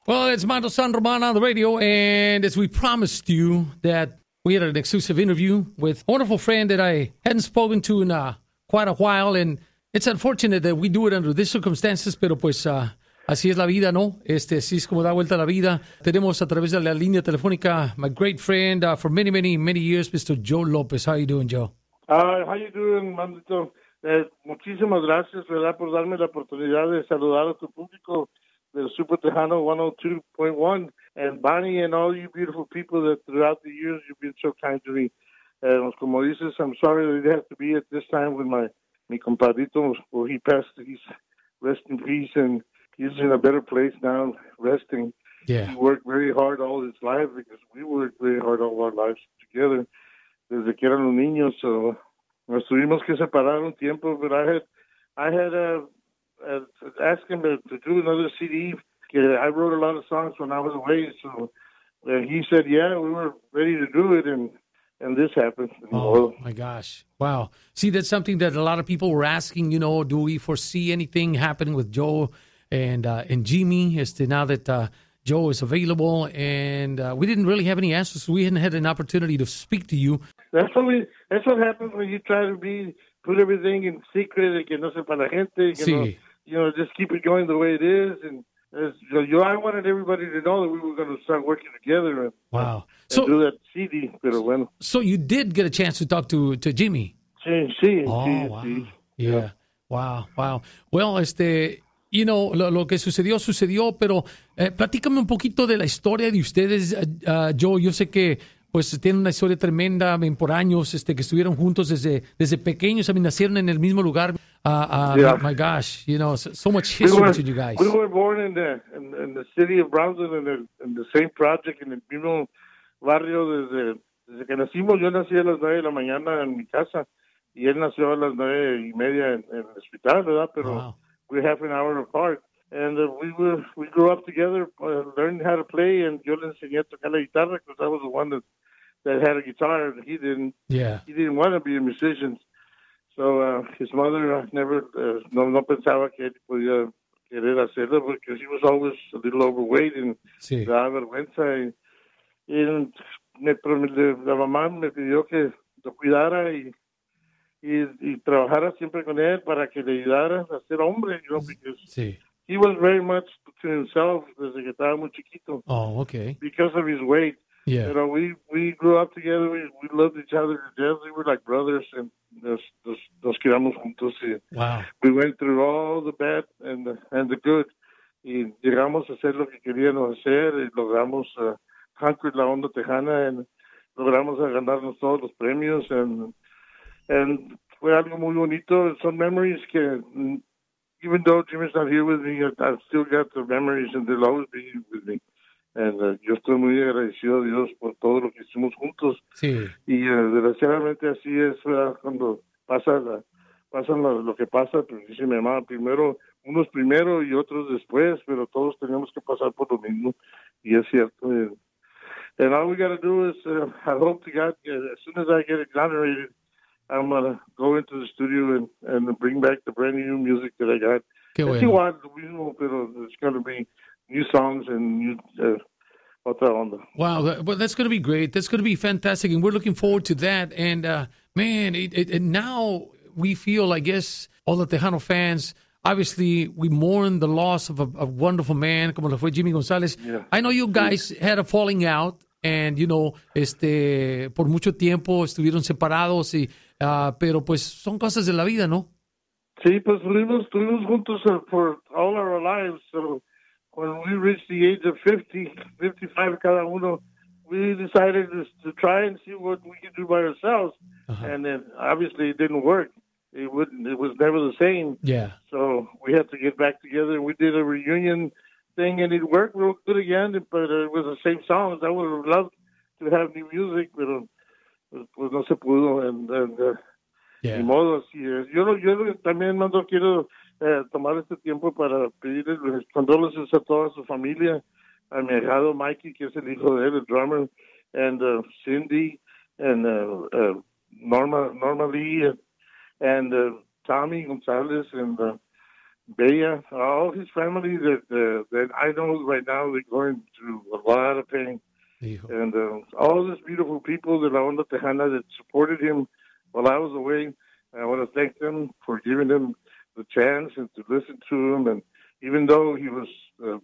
Well, it's Mando San Roman on the radio, and as we promised you that we had an exclusive interview with a wonderful friend that I hadn't spoken to in quite a while, and it's unfortunate that we do it under these circumstances, pero pues así es la vida, ¿no? Así es como da vuelta la vida. Tenemos a través de la línea telefónica my great friend for many, many, many years, Mr. Joe Lopez. How are you doing, Joe? How you doing, Mandito? Muchísimas gracias, ¿verdad?, por darme la oportunidad de saludar a tu público del Super Tejano 102.1, and Bonnie and all you beautiful people that throughout the years you've been so kind to me. Como dices, I'm sorry that it has to be at this time with mi compadrito, where he passed. He's rest in peace, and he's in a better place now, resting. Yeah. He worked very hard all his life because we worked very hard all our lives together desde que eran los niños. So nos tuvimos que separar un tiempo, but I had asked him to do another CD. I wrote a lot of songs when I was away, so he said, yeah, we were ready to do it, and this happened. Oh, my gosh. Wow. See, that's something that a lot of people were asking, do we foresee anything happening with Joe and Jimmy now that Joe is available? And we didn't really have any answers. We hadn't had an opportunity to speak to you. That's what happens when you try to put everything in secret, que no sepa la gente, Sí. Just keep it going the way it is. And I wanted everybody to know that we were going to start working together and do that CD. Pero bueno. So you did get a chance to talk to Jimmy? Sí. Oh, sí, wow. sí. Yeah. Wow. Well, lo que sucedió, pero platícame un poquito de la historia de ustedes, Joe. Yo sé que pues tienen una historia tremenda por años, que estuvieron juntos desde pequeños. Nacieron en el mismo lugar. Yeah. My gosh, so much history between you guys. We were born in the city of Brownsville in the same project, en el mismo barrio desde que nacimos. Yo nací a las 9 de la mañana en mi casa y él nació a las 9:30 en el hospital, ¿verdad? Pero we're half an hour apart. And we grew up together, learned how to play, and yo le enseñé a tocar la guitarra because I was the one that had a guitar. He didn't. Yeah. He didn't want to be a musician. So his mother never, no pensaba que él podía querer hacerlo because he was always a little overweight and daba vergüenza. Y la mamá me pidió que lo cuidara y trabajara siempre con él para que le ayudara a ser hombre, because he was very much to himself desde que estaba muy chiquito. Oh, okay. Because of his weight. Yeah. We grew up together. We loved each other to death. We were like brothers, and nos quedamos juntos. Wow. We went through all the bad and the good. Y llegamos a hacer lo que queríamos hacer. Y logramos conquer la onda tejana, y logramos ganarnos todos los premios. And fue algo muy bonito. Son memories que, even though Jimmy's not here with me, I've still got the memories, and they'll always be with me. And yo estoy muy agradecido a Dios por todo lo que hicimos juntos. Sí. Y desgraciadamente así es, ¿verdad? Cuando pasa lo que pasa, pues dice mi mamá, unos primero y otros después, pero todos tenemos que pasar por lo mismo. Y es cierto. And all we got to do is, I hope to God, as soon as I get exonerated, I'm going to go into the studio and bring back the brand new music that I got. Qué bueno. Es igual, lo mismo, pero it's going to be new songs and new otra onda. Wow, well, that's going to be great. That's going to be fantastic, and we're looking forward to that. And man, and now we feel, I guess, all the Tejano fans. Obviously, we mourn the loss of a wonderful man, como lo fue Jimmy González. Yeah. I know you guys had a falling out, and por mucho tiempo estuvieron separados, pero pues son cosas de la vida, ¿no? Sí, pues estuvimos juntos for all our lives. So when we reached the age of 55 cada uno, we decided to try and see what we could do by ourselves. Uh-huh. And then obviously it didn't work. It was never the same. Yeah. So we had to get back together. We did a reunion thing, and it worked real good again, but it was the same songs. I would have loved to have new music, pero pues no se pudo. And yeah. Ni modo, así es. Yo también, Mando, quiero tomar este tiempo para pedirle condolencias a toda su familia, a mi ahijado Mikey, que es el hijo de él, el drummer, and Cindy, and Norma Lee, and Tommy Gonzalez, and Bella, all his family that I know right now, they're going through a lot of pain. Hijo. And all these beautiful people de la Onda Tejana that supported him while I was away, I want to thank them for giving him the chance and to listen to him. And even though he was the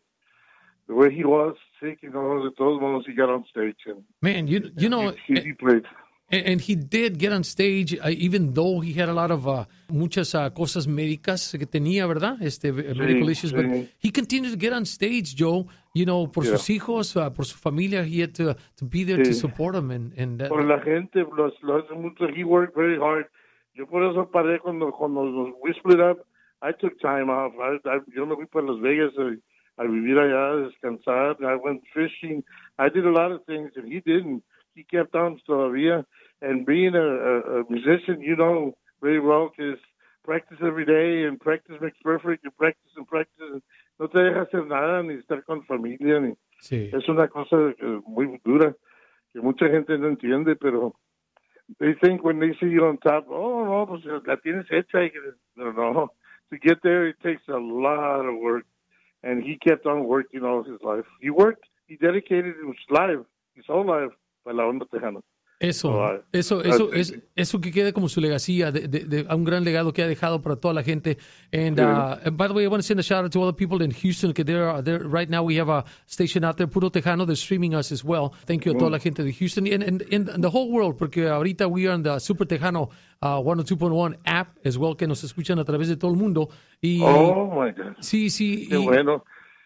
way he was sick, de todos modos, he got on stage and Man, you know, he played. and he did get on stage, even though he had a lot of muchas cosas médicas que tenía, ¿verdad? Medical issues, but he continued to get on stage, Joe. You know, por sus hijos, por su familia, he had to be there to support them. And por la gente, lo hace mucho. He worked very hard. Yo por eso paré cuando we split up. I took time off. Yo me fui para Las Vegas a vivir allá, a descansar. I went fishing. I did a lot of things, and he didn't. He kept on todavía. And being a musician, you know very well, que es practice every day, and practice makes perfect, and practice and practice. No te deja hacer nada, ni estar con familia, ni... Sí. Es una cosa muy dura, que mucha gente no entiende, pero they think when they see you on top, oh, no, pues la tienes hecha. No. To get there, it takes a lot of work. And he kept on working all his life. He dedicated his whole life, para la Onda Tejana. Eso que quede como su legacía, de un gran legado que ha dejado para toda la gente. And by the way, I want to send a shout out to all the people in Houston, que they're right now. We have a station out there, Puro Tejano. They're streaming us as well. Thank you a toda la gente de Houston and the whole world, porque ahorita we are on the Super Tejano 102.1 app as well, que nos escuchan a través de todo el mundo. Y, oh my God. Sí. Qué bueno.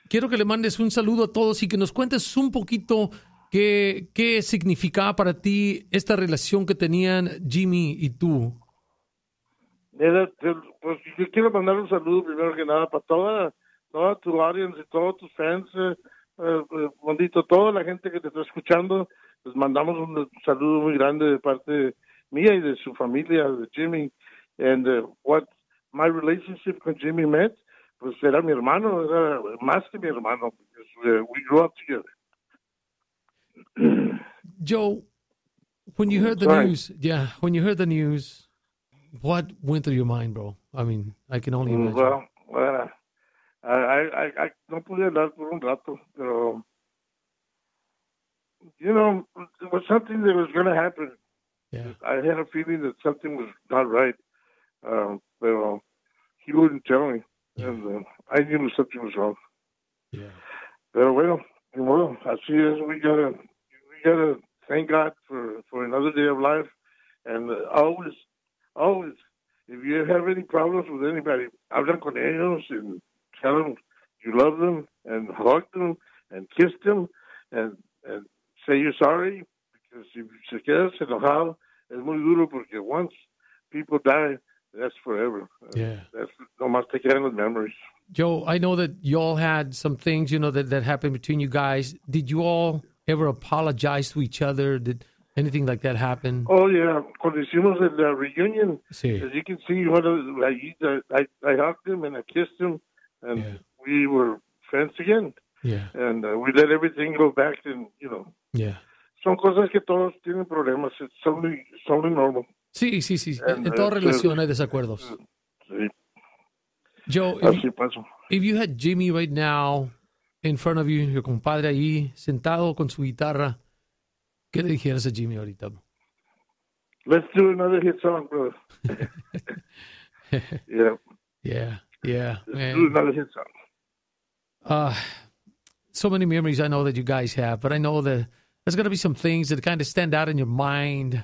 Quiero que le mandes un saludo a todos y que nos cuentes un poquito ¿Qué significaba para ti esta relación que tenían Jimmy y tú? Pues yo quiero mandar un saludo primero que nada para toda tu audience y todos tus fans, Mondito, toda la gente que te está escuchando. Les mandamos un saludo muy grande de parte mía y de su familia, de Jimmy. And what my relationship con Jimmy meant, pues era mi hermano, era más que mi hermano, because we grew up together. Joe, when you heard the news, what went through your mind, bro? I mean, I can only imagine. Well, I no pude hablar por un rato, pero, you know, it was something that was going to happen. Yeah. I had a feeling that something was not right, but he wouldn't tell me, and I knew something was wrong. Yeah. Pero bueno, así es, we gotta thank God for another day of life, and always, if you have any problems with anybody, hablan con ellos and tell them you love them and hug them and kiss them and say you're sorry, because if se quedas enojado es muy duro, porque once people die, that's forever. Yeah. That's nomás te quedan los memories. Joe, I know that you all had some things, you know, that happened between you guys. Did you all ever apologize to each other? Did anything like that happen? Oh, yeah. Cuando hicimos la reunion, sí. As you can see, I hugged him and I kissed him, and we were friends again. Yeah. And we let everything go back, and, you know. Yeah. Son cosas que todos tienen problemas. It's only normal. Sí. And, en toda relación hay desacuerdos. Sí. Joe, if you had Jimmy right now in front of you, your compadre ahí, sentado con su guitarra, ¿qué le dijeras a Jimmy ahorita? Let's do another hit song, bro. Yeah. Let's do another hit song. So many memories I know that you guys have, but I know that there's going to be some things that kind of stand out in your mind.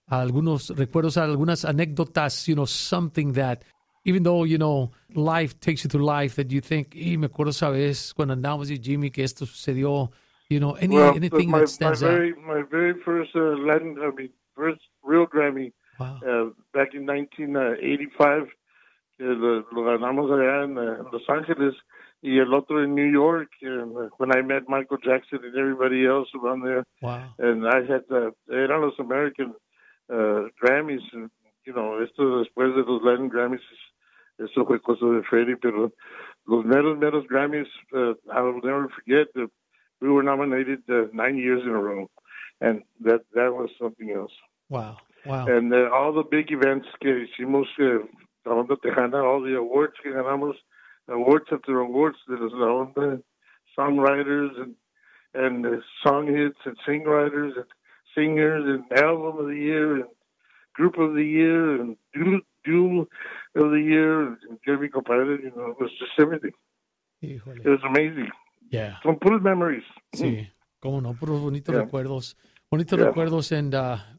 Algunos recuerdos, algunas anécdotas, you know, something that, even though, you know, life takes you through life, that you think, me acuerdo esa vez cuando andamos y Jimmy que esto sucedió, you know, anything that stands out. My very first first real Grammy, back in 1985, lo ganamos allá en Los Ángeles, y el otro in New York, when I met Michael Jackson and everybody else around there. Wow. And I had, eran los American Grammys, you know, esto después de los Latin Grammys, eso fue cosa de Freddie, pero los meros Grammys, I will never forget that we were nominated 9 years in a row, and that was something else. Wow. And all the big events que hicimos, la Onda Tejana, all the awards que ganamos, awards after awards de los La Onda, songwriters and song hits and singwriters and singers and album of the year and group of the year and duel of the year and Jeremy Compadre, you know, it was just everything. Híjole. It was amazing. Yeah. Some puros memories. Sí, cómo no, puros bonitos recuerdos. Bonitos recuerdos, and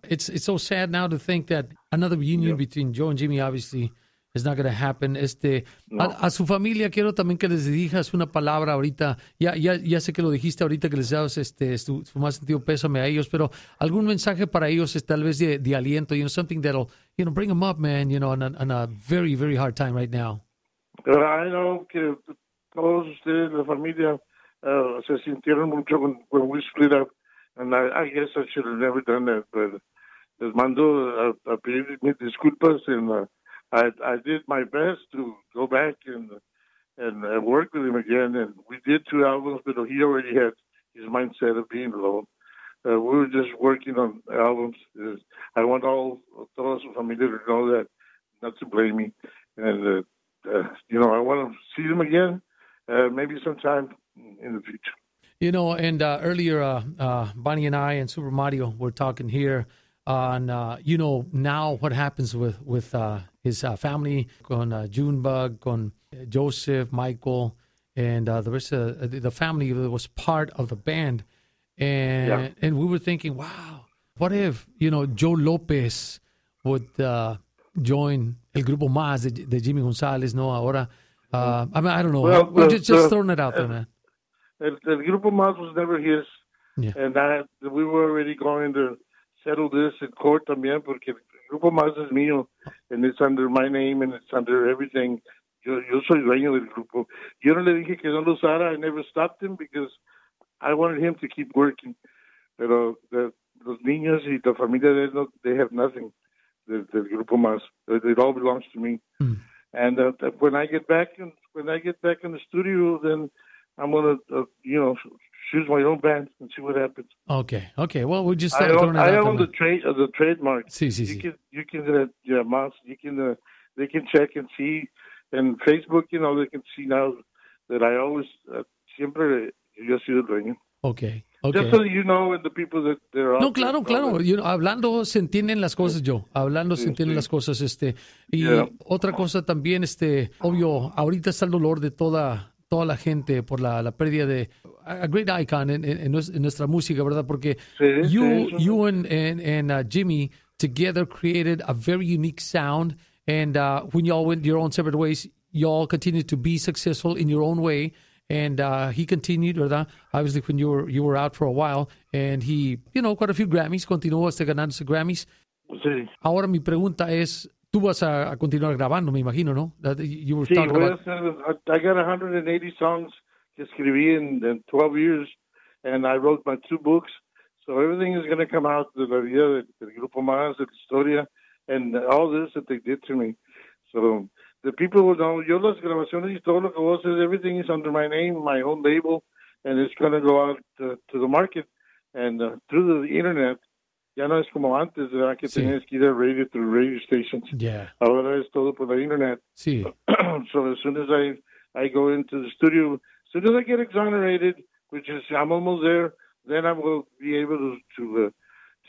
it's so sad now to think that another reunion between Joe and Jimmy obviously is not going to happen. No. A su familia quiero también que les dirijas una palabra ahorita. Ya sé que lo dijiste ahorita que les das su más sentido pésame a ellos, pero algún mensaje para ellos tal vez de aliento, something that'll bring them up, man, on a very, very hard time right now. I know que todos ustedes, la familia, se sintieron mucho when we split up. And I guess I should have never done that, but as Mando, I pedí mis disculpas, and I did my best to go back and work with him again. And we did 2 albums, but he already had his mindset of being alone. We were just working on albums. I want toda su familia to know that, not to blame me. And, I want to see them again, maybe sometime in the future. And earlier, Bonnie and I and Super Mario were talking here on, now what happens with his family, con Junebug, con Joseph, Michael, and the rest of the family that was part of the band. And we were thinking, wow, what if, Joe Lopez would join El Grupo Más de Jimmy González, no? Ahora, I don't know. Well, We're just throwing it out there, man. El Grupo Más was never his, and we were already going to settle this in court también, porque el Grupo Más es mío, and it's under my name, and it's under everything. Yo soy dueño del grupo. Yo no le dije que no lo usara. I never stopped him because I wanted him to keep working. Pero los niños y la familia de él, they have nothing del Grupo Más. It all belongs to me. And when I get back in the studio, then I'm gonna, choose my own band and see what happens. Okay. Well, we just I own the trademark. Sí. You can they can check and see, and Facebook, they can see now that I always siempre yo he sido dueño. Okay. Just so you know, and the people that they're out. No, claro. Hablando se entienden las cosas, Joe. Hablando se entienden las cosas, y otra cosa también, obvio, ahorita está el dolor de toda la gente por la pérdida de a great icon en nuestra música, ¿verdad? Porque you and Jimmy together created a very unique sound, and when y'all went your own separate ways, y'all continued to be successful in your own way, and he continued, ¿verdad? Obviously, when you were out for a while, and he, quite a few Grammys, continuó ganándose Grammys. Sí. Ahora mi pregunta es, tú vas a continuar grabando, me imagino, ¿no? Sí, I got 180 songs que escribí in 12 years, and I wrote my 2 books. So everything is going to come out de la vida del Grupo Más, de la historia, and all this that they did to me. So the people will know, yo las grabaciones y todo lo que vos haces, everything is under my name, my own label, and it's going to go out to the market. And through the internet, ya no es como antes, ¿verdad? Que tenías que ir a through radio stations. Yeah. Ahora es todo por la internet. Sí. So as soon as I go into the studio, as soon as I get exonerated, which is I'm almost there, then I will be able to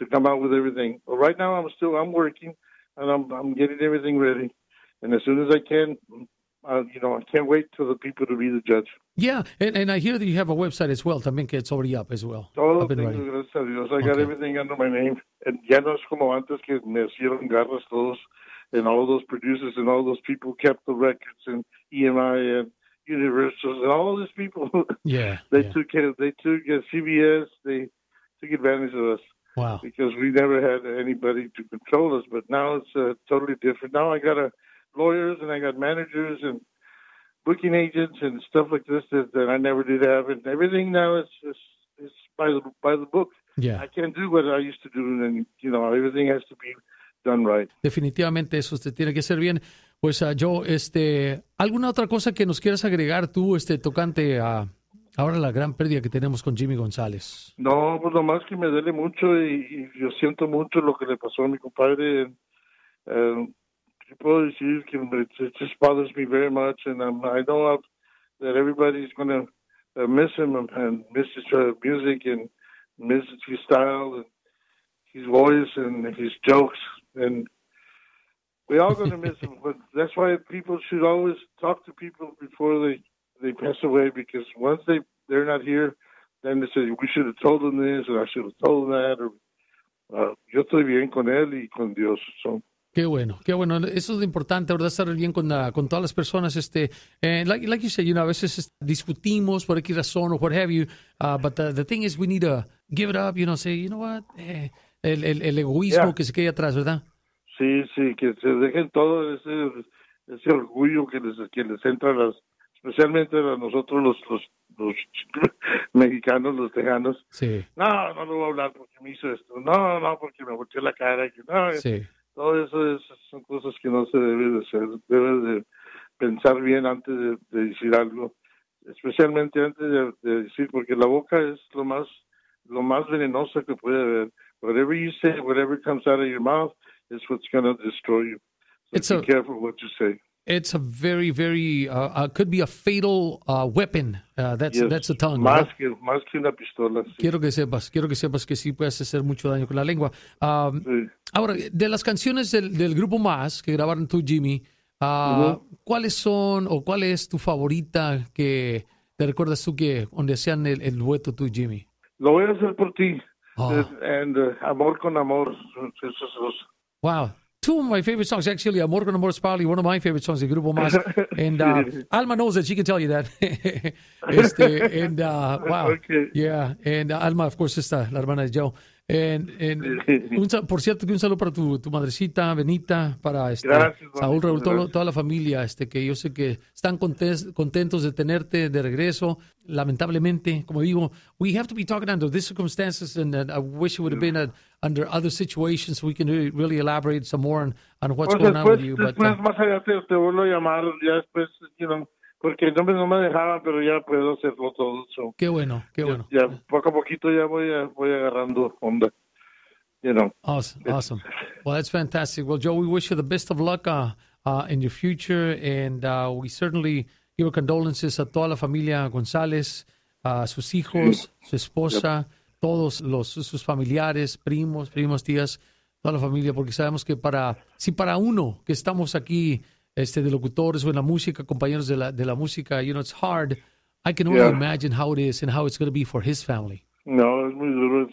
come out with everything. But right now I'm working, and I'm getting everything ready. And as soon as I can, I can't wait till the people to be the judge. Yeah, and I hear that you have a website as well, también, que it's already up as well. Todo gracias a Dios. I got everything under my name. And ya no es como antes que me hicieron garras todos, and all those producers and all those people kept the records, and EMI and Universal and all those people. They took CBS. They took advantage of us. Wow. Because we never had anybody to control us. But now it's totally different. Now I got lawyers, and I got managers and booking agents and stuff like this that I never did have. And everything now is by the book. Yeah. I can't do what I used to do, and everything has to be done right. Definitivamente eso tiene que ser bien. Pues Joe, ¿alguna otra cosa que nos quieras agregar tú, tocante a ahora la gran pérdida que tenemos con Jimmy González? No, pues nomás que me duele mucho y yo siento mucho lo que le pasó a mi compadre. puedo decir que it just bothers me very much, and I know that everybody's going to miss him and miss his music and miss his style and his voice and his jokes, and we're all going to miss him. But that's why people should always talk to people before they pass away, because once they're not here, then they say, we should have told them this, or I should have told them that, or yo estoy bien con él y con Dios. So. Qué bueno, qué bueno. Eso es lo importante, ¿verdad? Estar bien con todas las personas. Like you said, a veces discutimos por qué razón or what have you. But the thing is, we need to give it up, say, you know what? El egoísmo que se quede atrás, ¿verdad? Sí, que se dejen todo ese orgullo que les entra especialmente a nosotros los mexicanos, los tejanos. Sí. No lo voy a hablar porque me hizo esto. No, porque me volteó la cara. Sí. Todo eso son cosas que no se debe de hacer. Debes de pensar bien antes de decir algo, especialmente antes de decir, porque la boca es lo más venenoso que puede haber. Whatever you say, whatever comes out of your mouth is what's going to destroy you. So be careful what you say. It's a very, very, could be a fatal weapon. That's the tongue. Más que una pistola. Sí. Quiero que sepas que sí puedes hacer mucho daño con la lengua. Sí. Ahora, de las canciones del grupo Más que grabaron tú, Jimmy, ¿cuáles son o cuál es tu favorita que te recuerdas tú que donde hacían el dueto tú, Jimmy? Lo voy a hacer por ti. And Amor con Amor. Esos dos. Wow. Two of my favorite songs, actually. Amor con Amor is probably one of my favorite songs de Grupo Más. And Alma knows that. She can tell you that. Wow. Okay. Yeah. And Alma, of course, la hermana de Joe. Por cierto, que un saludo para tu madrecita, Benita, para gracias, Saúl, Raúl, toda la familia, que yo sé que están contentos de tenerte de regreso. Lamentablemente, como digo, we have to be talking under these circumstances, and I wish it would have been under other situations so we can really elaborate some more on what's going on with you. Después, más allá te vuelvo a llamar, ya después, porque no me dejaban, pero ya puedo hacerlo todo. So. Qué bueno. Ya poco a poquito ya voy agarrando onda. Awesome. Well, that's fantastic. Well, Joe, we wish you the best of luck in your future, and we certainly give our condolences a toda la familia González, a sus hijos, su esposa, todos sus familiares, primos, tías, toda la familia, porque sabemos que para uno que estamos aquí de locutores o en la música, compañeros de la música, it's hard. I can only imagine how it is and how it's going to be for his family. No, es muy duro.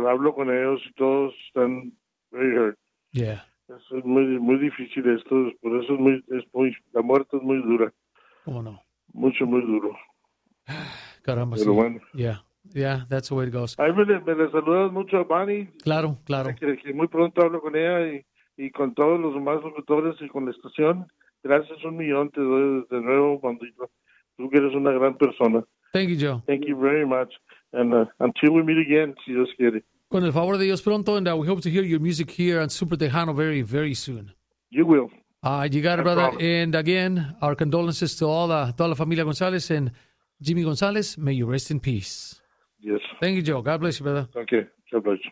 Hablo con ellos y todos están very hurt. Yeah. Es muy, muy difícil esto, por eso la muerte es muy dura. ¿Cómo no? Muy duro. Caramba, pero sí. Bueno. Yeah, that's the way it goes. Ahí me le saludas mucho a Bunny. Claro. Que muy pronto hablo con ella y con todos los demás locutores y con la estación. Gracias 1,000,000, te doy de nuevo, Mandito. Tú que eres una gran persona. Thank you, Joe. Thank you very much. And until we meet again, si Dios quiere. Con el favor de Dios pronto, and we hope to hear your music here on Super Tejano very, very soon. You will. You got it, brother. And again, our condolences to toda la familia González and Jimmy González. May you rest in peace. Yes. Thank you, Joe. God bless you, brother. Okay. God bless you.